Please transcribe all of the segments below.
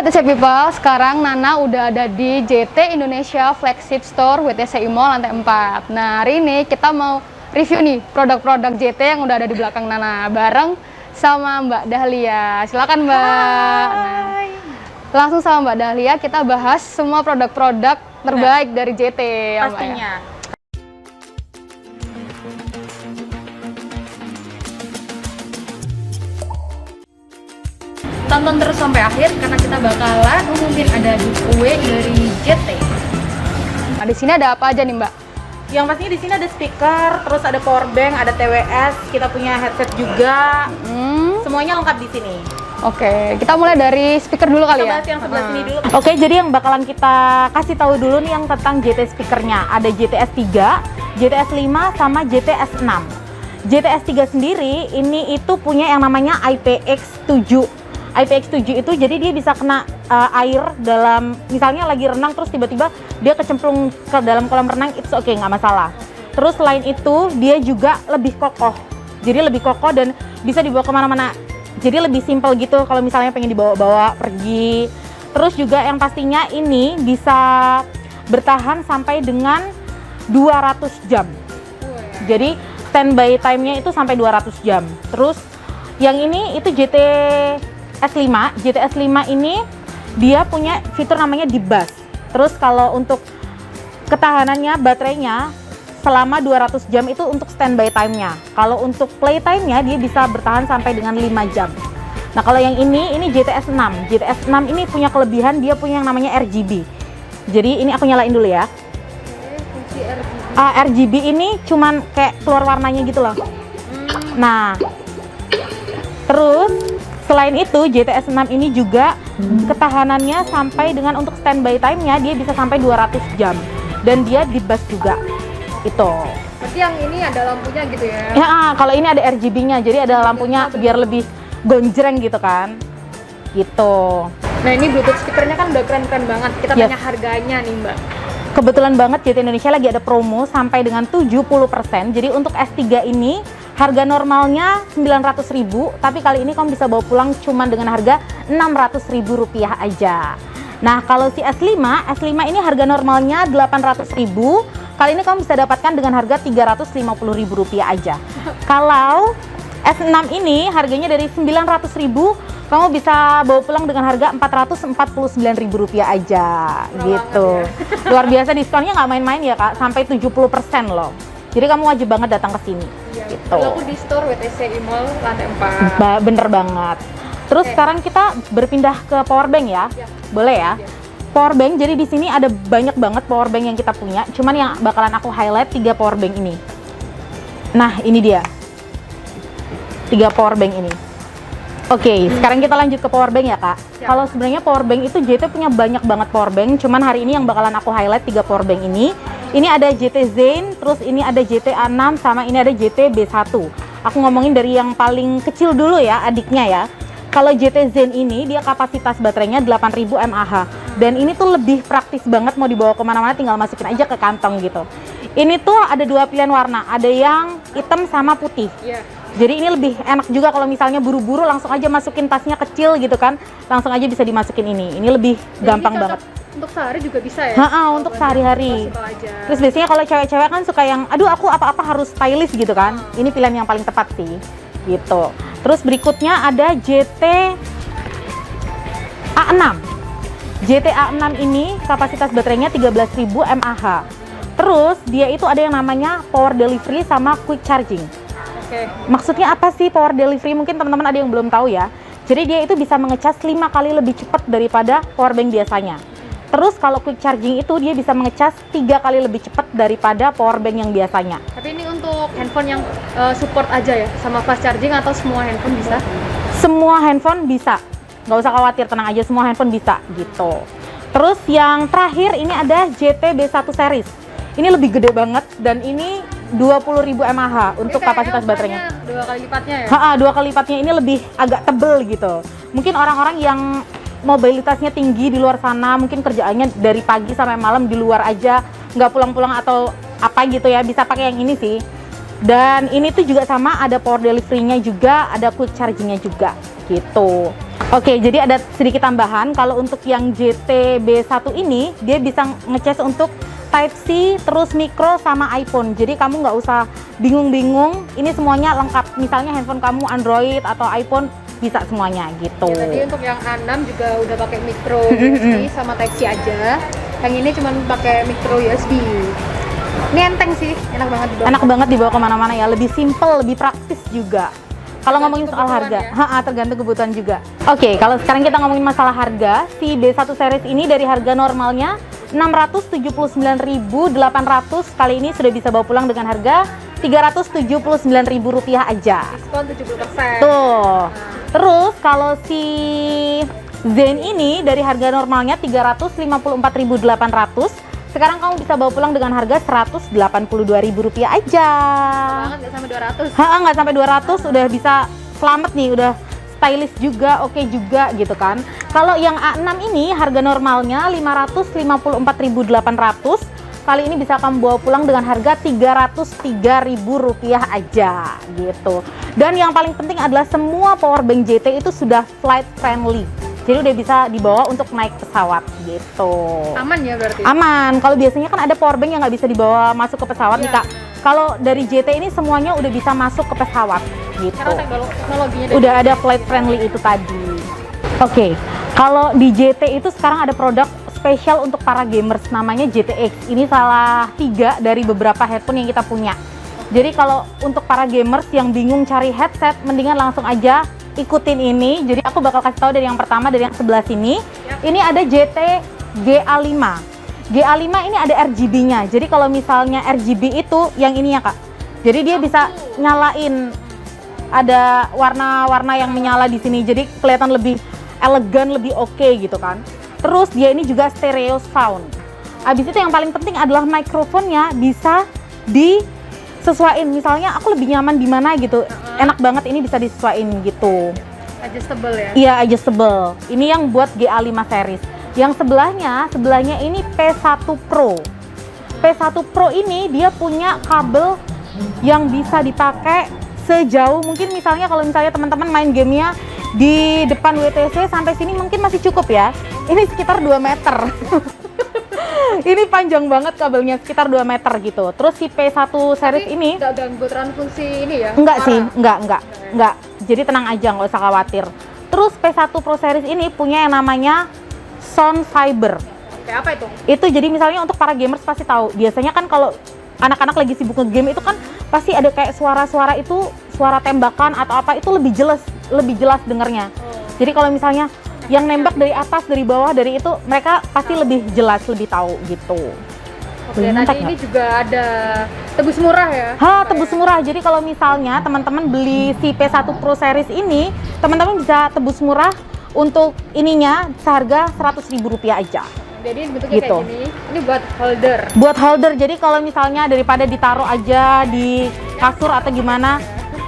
WTC People, sekarang Nana udah ada di JT Indonesia Flagship Store WTC Mall lantai 4. Nah, hari ini kita mau review nih produk-produk JT yang udah ada di belakang Nana bareng sama Mbak Dahlia. Silakan Mbak. Nah, langsung sama Mbak Dahlia kita bahas semua produk-produk terbaik dari JT ya, Mbak, pastinya. Ya. Tonton terus sampai akhir karena kita bakalan umumin ada giveaway dari JT. Nah, di sini ada apa aja nih, Mbak? Yang pastinya di sini ada speaker, terus ada power bank, ada TWS, kita punya headset juga. Semuanya lengkap di sini. Oke, kita mulai dari speaker dulu kali Kita ya. bahas yang sebelah sini dulu. Oke, jadi yang bakalan kita kasih tahu dulu nih yang tentang JT speakernya. Ada JTS 3, JTS 5, sama JTS 6. JTS 3 sendiri ini itu punya yang namanya IPX7. IPX7 itu jadi dia bisa kena air dalam, misalnya lagi renang terus tiba-tiba dia kecemplung ke dalam kolam renang, it's okay, nggak masalah. Terus selain itu dia juga lebih kokoh, jadi lebih kokoh dan bisa dibawa kemana-mana, jadi lebih simple gitu kalau misalnya pengen dibawa-bawa pergi. Terus juga yang pastinya ini bisa bertahan sampai dengan 200 jam, jadi standby time-nya itu sampai 200 jam. Terus yang ini itu JTS 5. JTS 5 ini dia punya fitur namanya dibus. Terus kalau untuk ketahanannya baterainya selama 200 jam itu untuk standby time-nya. Kalau untuk play time-nya dia bisa bertahan sampai dengan 5 jam. Nah, kalau yang ini JTS 6. JTS 6 ini punya kelebihan, dia punya yang namanya RGB. Jadi ini aku nyalain dulu ya. Fungsi RGB. RGB ini cuman kayak keluar warnanya gitu loh. Nah, terus selain itu JTS 6 ini juga ketahanannya sampai dengan untuk standby time-nya dia bisa sampai 200 jam dan dia dibus juga. Itu. Berarti yang ini ada lampunya gitu ya? Ya, kalau ini ada RGB-nya, jadi ada lampunya biar lebih gonjreng gitu kan. Gitu. Nah, ini Bluetooth speakernya kan udah keren-keren banget. Kita Yes. tanya harganya nih, Mbak. Kebetulan banget JT Indonesia lagi ada promo sampai dengan 70%. Jadi untuk S3 ini harga normalnya 900.000, tapi kali ini kamu bisa bawa pulang cuma dengan harga Rp600.000 aja. Nah, kalau si S5 ini harga normalnya 800.000, kali ini kamu bisa dapatkan dengan harga Rp350.000 aja. Kalau S6 ini harganya dari 900.000, kamu bisa bawa pulang dengan harga Rp449.000 aja. Gitu. Ya. Luar biasa diskonnya, nggak main-main ya Kak, sampai 70% loh. Jadi kamu wajib banget datang ke sini. Iya, gitu. aku di store WTC Mall lantai 4. Bener banget. Terus sekarang kita berpindah ke power bank ya. Ya. Boleh ya? Ya. Power bank, jadi di sini ada banyak banget power bank yang kita punya. Cuman yang bakalan aku highlight 3 power bank ini. Nah, ini dia. 3 power bank ini. Oke, sekarang kita lanjut ke power bank ya Kak. Ya. Kalau sebenarnya power bank itu JT punya banyak banget power bank. Cuman hari ini yang bakalan aku highlight 3 power bank ini. Ini ada JT Zen, terus ini ada JT A6, sama ini ada JT B1. Aku ngomongin dari yang paling kecil dulu ya, adiknya ya. Kalau JT Zen ini dia kapasitas baterainya 8000 mAh. Dan ini tuh lebih praktis banget, mau dibawa kemana-mana tinggal masukin aja ke kantong gitu. Ini tuh ada 2 pilihan warna, ada yang hitam sama putih. Iya. Jadi ini lebih enak juga kalau misalnya buru-buru langsung aja masukin tasnya kecil gitu kan. Langsung aja bisa dimasukin ini. Ini lebih gampang Jadi banget. Untuk sehari juga bisa ya? Untuk sehari-hari. Aja. Terus biasanya kalau cewek-cewek kan suka yang, aduh aku apa-apa harus stylish gitu kan. Ini pilihan yang paling tepat sih. Gitu. Terus berikutnya ada JT A6. JT A6 ini kapasitas baterainya 13.000 mAh. Terus dia itu ada yang namanya power delivery sama quick charging. Oke. Maksudnya apa sih power delivery? Mungkin teman-teman ada yang belum tahu ya. Jadi dia itu bisa mengecas 5 kali lebih cepat daripada power bank biasanya. Terus kalau quick charging itu dia bisa mengecas 3 kali lebih cepat daripada power bank yang biasanya. Tapi ini untuk handphone yang support aja ya? Sama fast charging atau semua handphone bisa? Semua handphone bisa. Nggak usah khawatir, tenang aja, semua handphone bisa gitu. Terus yang terakhir ini ada JT B1 series. Ini lebih gede banget dan ini 20.000 mAh untuk kapasitas baterainya. 2 kali lipatnya ya? 2 kali lipatnya, ini lebih agak tebel gitu. Mungkin orang-orang yang mobilitasnya tinggi di luar sana, mungkin kerjaannya dari pagi sampai malam di luar aja, nggak pulang-pulang atau apa gitu ya, bisa pakai yang ini sih. Dan ini tuh juga sama, ada power delivery-nya juga, ada quick charging-nya juga gitu. Oke, jadi ada sedikit tambahan. Kalau untuk yang GT B1 ini, dia bisa ngecas untuk Type-C, terus micro sama iPhone. Jadi kamu nggak usah bingung-bingung. Ini semuanya lengkap. Misalnya handphone kamu Android atau iPhone, bisa semuanya gitu. Ya, tadi untuk yang A6 juga udah pakai micro USB sama Type-C aja. Yang ini cuma pakai micro USB. Ini enteng sih, enak banget dibawa. Enak banget dibawa kemana-mana ya. Lebih simple, lebih praktis juga. Kalau ngomongin soal harga, ya? tergantung kebutuhan juga. Oke, kalau sekarang kita ngomongin masalah harga, si B1 series ini dari harga normalnya 679.800, kali ini sudah bisa bawa pulang dengan harga Rp379.000 aja. Diskon 70%. Tuh. Terus kalau si Zen ini dari harga normalnya Rp354.800, sekarang kamu bisa bawa pulang dengan harga Rp182.000 aja. Banget nggak sampai 200. Nggak sampai 200 udah bisa selamat nih, udah stylish juga, oke juga gitu kan. Kalau yang A6 ini harga normalnya Rp554.800, kali ini bisa kamu bawa pulang dengan harga Rp303.000 aja gitu. Dan yang paling penting adalah semua powerbank JT itu sudah flight friendly. Jadi udah bisa dibawa untuk naik pesawat gitu. Aman ya berarti? Aman. Kalau biasanya kan ada powerbank yang nggak bisa dibawa masuk ke pesawat nih Kak. Kalau dari JT ini semuanya udah bisa masuk ke pesawat gitu. Karena teknologinya Udah ada flight friendly itu tadi. Oke, kalau di JT itu sekarang ada produk spesial untuk para gamers namanya JTX. Ini salah 3 dari beberapa headphone yang kita punya. Jadi kalau untuk para gamers yang bingung cari headset, mendingan langsung aja ikutin ini. Jadi aku bakal kasih tahu dari yang pertama, dari yang sebelah sini. Ini ada JT GA5. GA5 ini ada RGB-nya. Jadi kalau misalnya RGB itu yang ini ya Kak. Jadi dia bisa nyalain, ada warna-warna yang menyala di sini. Jadi kelihatan lebih elegan, lebih oke gitu kan. Terus dia ini juga stereo sound. Habis itu yang paling penting adalah mikrofonnya bisa disesuaiin. Misalnya aku lebih nyaman di mana gitu. Enak banget ini bisa disesuaiin gitu. Adjustable ya? Iya, adjustable. Ini yang buat GA5 series. Yang sebelahnya ini P1 Pro. P1 Pro ini dia punya kabel yang bisa dipakai sejauh mungkin, misalnya kalau misalnya teman-teman main gamenya di depan WTC sampai sini mungkin masih cukup ya. Ini sekitar 2 meter. Ini panjang banget kabelnya, sekitar 2 meter gitu. Terus si P1 series ini nggak ganggu fungsi ini ya? enggak sih, enggak. Jadi tenang aja, nggak usah khawatir. Terus P1 Pro series ini punya yang namanya Sound Fiber. Kayak apa itu? Itu jadi misalnya untuk para gamers pasti tahu. Biasanya kan kalau anak-anak lagi sibuk nge-game itu kan pasti ada kayak suara-suara itu, suara tembakan atau apa itu lebih jelas dengernya. Jadi kalau misalnya yang nembak dari atas, dari bawah, dari itu mereka pasti lebih jelas, lebih tahu gitu. Oke, tadi ini juga ada tebus murah ya? Tebus murah. Jadi kalau misalnya teman-teman beli si P1 Pro series ini, teman-teman bisa tebus murah untuk ininya seharga Rp100.000 aja. Jadi bentuknya gitu. Kayak gini, ini buat holder. Buat holder, jadi kalau misalnya daripada ditaruh aja di kasur atau gimana,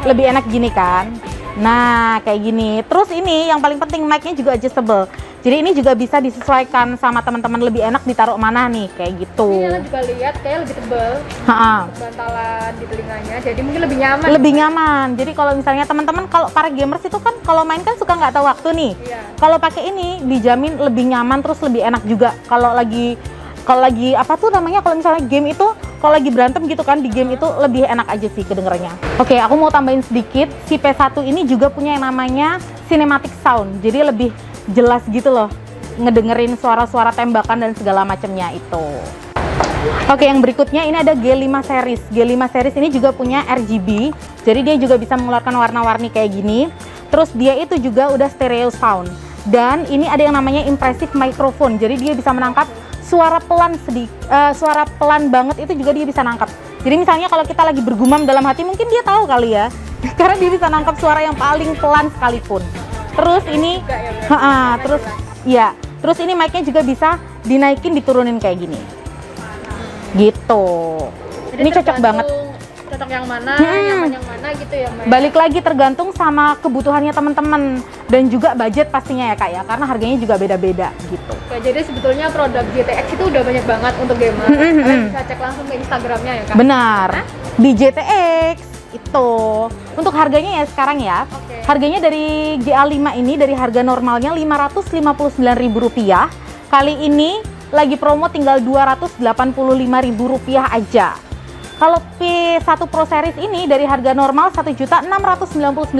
lebih enak gini kan. Nah, kayak gini. Terus ini yang paling penting, mic-nya juga adjustable. Jadi ini juga bisa disesuaikan sama teman-teman, lebih enak ditaruh mana nih, kayak gitu. Ini juga lihat kayak lebih tebal. Bantalan di telinganya, jadi mungkin lebih nyaman. Lebih nyaman. Jadi kalau misalnya teman-teman, kalau para gamers itu kan kalau main kan suka nggak tahu waktu nih. Iya. Kalau pakai ini dijamin lebih nyaman, terus lebih enak juga. Kalau lagi apa tuh namanya, kalau misalnya game itu kalau lagi berantem gitu kan, di game itu lebih enak aja sih kedengerannya. Oke, aku mau tambahin sedikit, si P1 ini juga punya yang namanya cinematic sound. Jadi lebih jelas gitu loh, ngedengerin suara-suara tembakan dan segala macamnya itu. Oke, yang berikutnya ini ada G5 series. G5 series ini juga punya RGB, jadi dia juga bisa mengeluarkan warna-warni kayak gini. Terus dia itu juga udah stereo sound. Dan ini ada yang namanya impressive microphone, jadi dia bisa menangkap suara pelan suara pelan banget itu juga dia bisa nangkap. Jadi misalnya kalau kita lagi bergumam dalam hati, mungkin dia tahu kali ya, karena dia bisa nangkap suara yang paling pelan sekalipun. Terus ini, terus ini mic-nya juga bisa dinaikin, diturunin kayak gini, gitu. Jadi ini cocok banget. Cocok yang mana, nyaman yang mana gitu ya, Mbak? Balik lagi tergantung sama kebutuhannya teman-teman dan juga budget pastinya ya Kak ya, karena harganya juga beda-beda gitu. Oke, jadi sebetulnya produk JTX itu udah banyak banget untuk gamer. Kalian bisa cek langsung ke Instagramnya ya Kak? Benar. Di JTX. Itu. Untuk harganya ya sekarang ya. Oke. Harganya dari GA5 ini dari harga normalnya Rp559.000. Kali ini lagi promo tinggal Rp285.000 aja. Kalau P1 Pro Series ini dari harga normal Rp1.699.000.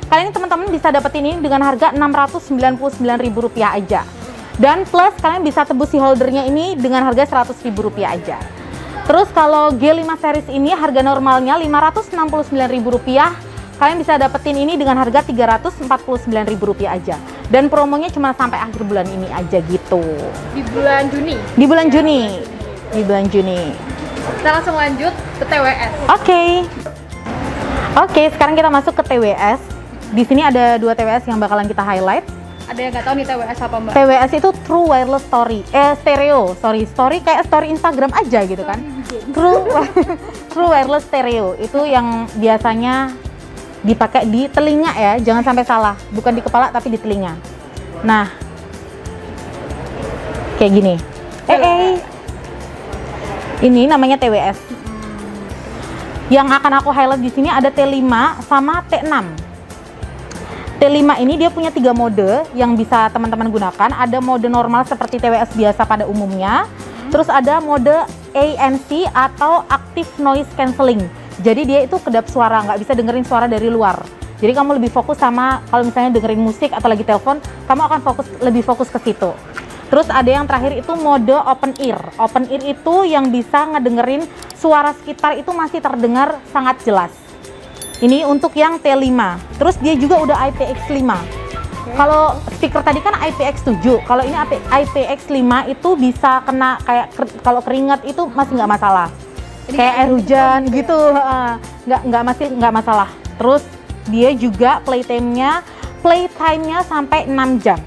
Kali ini teman-teman bisa dapetin ini dengan harga Rp699.000 aja. Dan plus kalian bisa tebus si holdernya ini dengan harga Rp100.000 aja. Terus kalau G5 series ini harga normalnya Rp569.000. Kalian bisa dapetin ini dengan harga Rp349.000 aja. Dan promonya cuma sampai akhir bulan ini aja gitu. Di bulan Juni. Di bulan Juni. Di bulan Juni. Kita langsung lanjut ke TWS. Oke, sekarang kita masuk ke TWS. Di sini ada 2 TWS yang bakalan kita highlight. Ada yang nggak tahu nih TWS apa, Mbak? TWS itu True Wireless Stereo kayak story Instagram aja gitu kan. True Wireless Stereo itu yang biasanya dipakai di telinga ya, jangan sampai salah, bukan di kepala tapi di telinga. Nah, kayak gini. Ini namanya TWS. Yang akan aku highlight di sini ada T5 sama T6. T5 ini dia punya 3 mode yang bisa teman-teman gunakan. Ada mode normal seperti TWS biasa pada umumnya. Terus ada mode ANC atau Active Noise Cancelling. Jadi dia itu kedap suara, nggak bisa dengerin suara dari luar. Jadi kamu lebih fokus sama kalau misalnya dengerin musik atau lagi telepon, kamu akan lebih fokus ke situ. Terus ada yang terakhir itu mode Open Ear. Open Ear itu yang bisa ngedengerin suara sekitar itu masih terdengar sangat jelas. Ini untuk yang T5. Terus dia juga udah IPX5. Kalau speaker tadi kan IPX7. Kalau ini IPX5 itu bisa kena kayak kalau keringat itu masih nggak masalah. Ini kayak air hujan gitu, nggak masalah. Terus dia juga playtime-nya sampai 6 jam.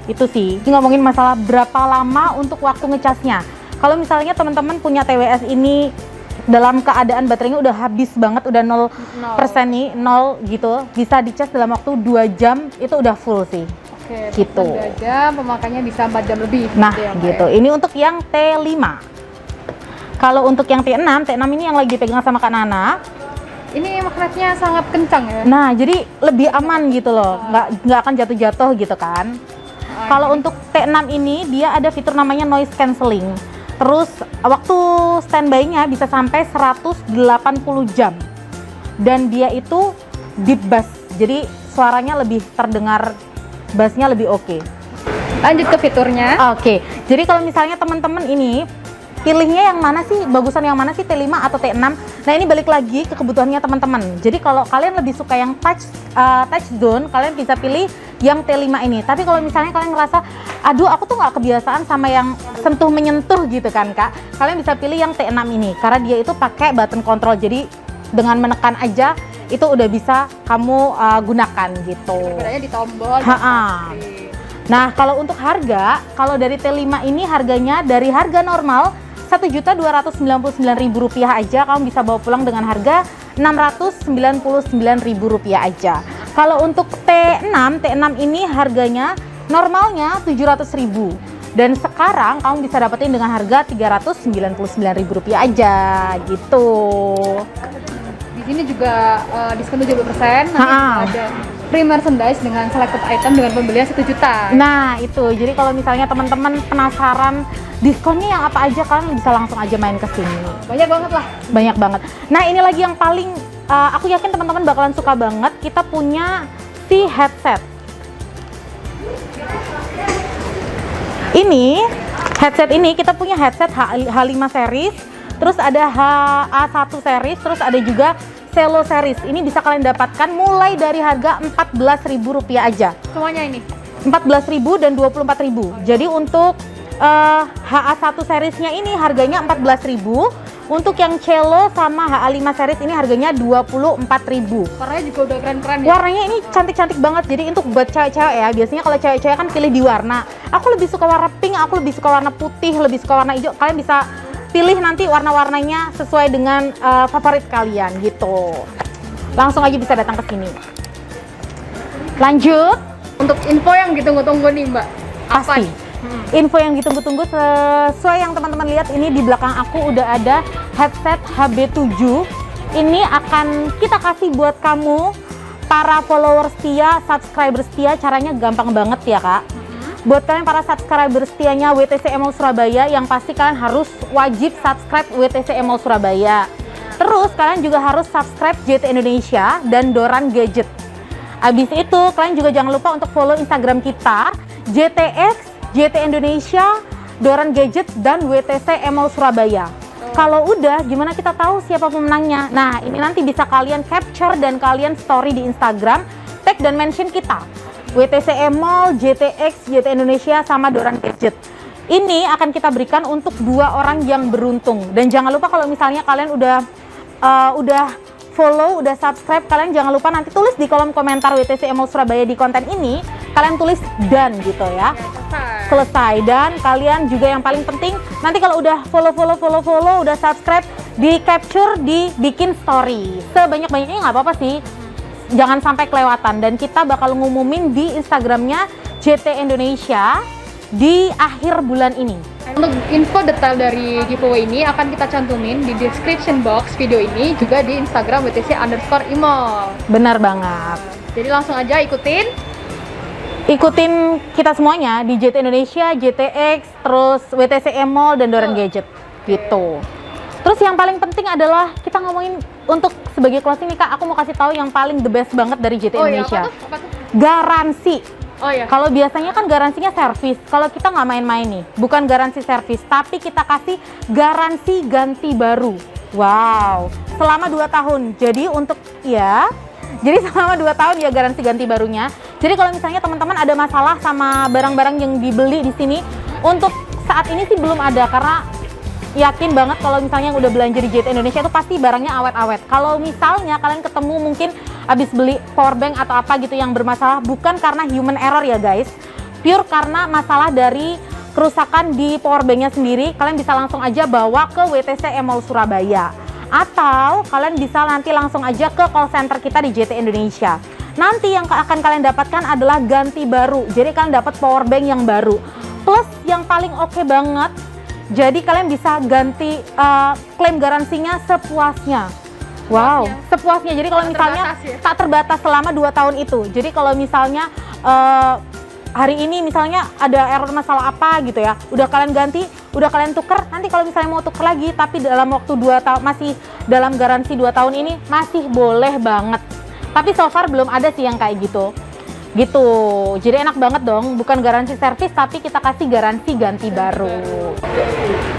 Itu sih. Ini ngomongin masalah berapa lama untuk waktu ngecasnya. Kalau misalnya teman-teman punya TWS ini dalam keadaan baterainya udah habis banget, udah 0% nih, 0 gitu, bisa dicas dalam waktu 2 jam itu udah full sih. Oke, gitu. 2 jam, pemakaiannya bisa 4 jam lebih. Nah, gitu. Ya. Ini untuk yang T5. Kalau untuk yang T6 ini yang lagi dipegang sama Kak Nana. Ini magnetnya sangat kencang ya. Nah, jadi lebih aman gitu loh, nggak akan jatuh-jatuh gitu kan. Kalau untuk T6 ini dia ada fitur namanya noise cancelling. Terus waktu standby-nya bisa sampai 180 jam. Dan dia itu deep bass. Jadi suaranya lebih terdengar, bassnya lebih oke. Lanjut ke fiturnya. Oke. Jadi kalau misalnya teman-teman ini pilihnya yang mana sih, bagusan yang mana sih, T5 atau T6? Nah, ini balik lagi ke kebutuhannya teman-teman. Jadi kalau kalian lebih suka yang touch zone, kalian bisa pilih yang T5 ini. Tapi kalau misalnya kalian ngerasa, aduh aku tuh nggak kebiasaan sama yang sentuh menyentuh gitu kan Kak, kalian bisa pilih yang T6 ini karena dia itu pakai button control. Jadi dan menekan aja itu udah bisa kamu gunakan gitu. Perbedaannya di tombol. Nah, kalau untuk harga, kalau dari T5 ini harganya dari harga normal Rp1.299.000 aja, kamu bisa bawa pulang dengan harga Rp699.000 aja. Kalau untuk T6 ini harganya normalnya Rp700.000 dan sekarang kamu bisa dapetin dengan harga Rp399.000 aja gitu. Di sini juga diskon 70%. Nanti ada free merchandise dengan selected item dengan pembelian 1 juta. Nah itu, jadi kalau misalnya teman-teman penasaran diskonnya yang apa aja, kalian bisa langsung aja main ke sini. Banyak banget lah. Banyak banget. Nah ini lagi yang paling aku yakin teman-teman bakalan suka banget. Kita punya si headset. Ini headset ini kita punya headset H5 series, terus ada HA1 series, terus ada juga Celo series. Ini bisa kalian dapatkan mulai dari harga Rp14.000 aja. Semuanya ini? 14.000 dan 24.000. Jadi untuk HA1 seriesnya ini harganya 14.000. Untuk yang Celo sama HA5 series ini harganya 24.000. Warnanya juga udah keren-keren ya? Warnanya ini cantik-cantik banget. Jadi untuk buat cewek-cewek ya, biasanya kalau cewek-cewek kan pilih di warna. Aku lebih suka warna pink, aku lebih suka warna putih, lebih suka warna hijau. Kalian bisa pilih nanti warna-warnanya sesuai dengan favorit kalian gitu. Langsung aja bisa datang ke sini. Lanjut. Untuk info yang ditunggu-tunggu nih Mbak. Pasti. Info yang ditunggu-tunggu sesuai yang teman-teman lihat ini di belakang aku udah ada headset HB7 ini akan kita kasih buat kamu para follower setia, subscriber setia. Caranya gampang banget ya Kak. Buat kalian para subscriber setianya WTC Mall Surabaya, yang pasti kalian harus wajib subscribe WTC Mall Surabaya. Terus kalian juga harus subscribe JT Indonesia dan Doran Gadget. Habis itu kalian juga jangan lupa untuk follow Instagram kita JTX, JT Indonesia, Doran Gadget, dan WTC Mall Surabaya. Kalau udah, gimana kita tahu siapa pemenangnya? Nah, ini nanti bisa kalian capture dan kalian story di Instagram, tag dan mention kita. WTC Mall, JTX, JT Indonesia, sama Doran Gadget. Ini akan kita berikan untuk 2 orang yang beruntung. Dan jangan lupa kalau misalnya kalian udah follow, udah subscribe, kalian jangan lupa nanti tulis di kolom komentar WTC Mall Surabaya di konten ini, kalian tulis dan gitu ya. Selesai. Dan kalian juga yang paling penting, nanti kalau udah follow, udah subscribe, di capture, dibikin story sebanyak-banyaknya, nggak apa-apa sih, jangan sampai kelewatan. Dan kita bakal ngumumin di Instagramnya JT Indonesia di akhir bulan ini. Untuk info detail dari giveaway ini akan kita cantumin di description box video ini, juga di Instagram WTC_imol. Benar banget. Jadi langsung aja ikutin kita semuanya di JT Indonesia, JTX, terus WTC Mall, dan Doran Gadget gitu. Terus yang paling penting adalah kita ngomongin untuk sebagai closing nih Kak, aku mau kasih tahu yang paling the best banget dari JT Indonesia. Iya, apa tuh? Garansi. Oh iya. Kalau biasanya kan garansinya servis, kalau kita nggak main-main nih, bukan garansi servis, tapi kita kasih garansi ganti baru. Wow, selama 2 tahun. Jadi selama 2 tahun ya garansi ganti barunya. Jadi kalau misalnya teman-teman ada masalah sama barang-barang yang dibeli di sini, untuk saat ini sih belum ada, karena yakin banget kalau misalnya yang udah belanja di JT Indonesia itu pasti barangnya awet-awet. Kalau misalnya kalian ketemu mungkin habis beli powerbank atau apa gitu yang bermasalah, bukan karena human error ya guys, pure karena masalah dari kerusakan di powerbanknya sendiri, kalian bisa langsung aja bawa ke WTC Mall Surabaya. Atau kalian bisa nanti langsung aja ke call center kita di JT Indonesia. Nanti yang akan kalian dapatkan adalah ganti baru. Jadi kalian dapat powerbank yang baru. Plus yang paling oke banget, jadi kalian bisa ganti klaim garansinya sepuasnya. Wow, sepuasnya. Jadi kalau misalnya tak terbatas selama 2 tahun itu. Jadi kalau misalnya hari ini misalnya ada error masalah apa gitu ya, udah kalian ganti, udah kalian tuker, nanti kalau misalnya mau tuker lagi tapi dalam waktu 2 tahun, masih dalam garansi 2 tahun ini, masih boleh banget. Tapi so far belum ada sih yang kayak gitu. Jadi enak banget dong, bukan garansi servis tapi kita kasih garansi ganti baru.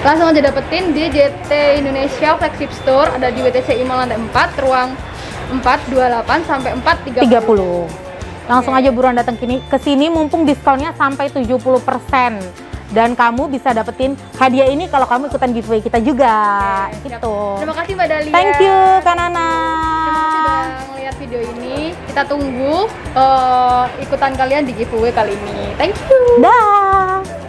Langsung aja dapetin di JT Indonesia Flagship Store, ada di WTC Imol lantai 4, ruang 428 sampai 430. Langsung aja buruan datang ke sini mumpung diskonnya sampai 70%. Dan kamu bisa dapetin hadiah ini kalau kamu ikutan giveaway kita juga. Gitu. Terima kasih Mbak Dalia. Thank you Kak Nana. Terima kasih sudah ngeliat video ini. Kita tunggu ikutan kalian di giveaway kali ini. Thank you. Dah.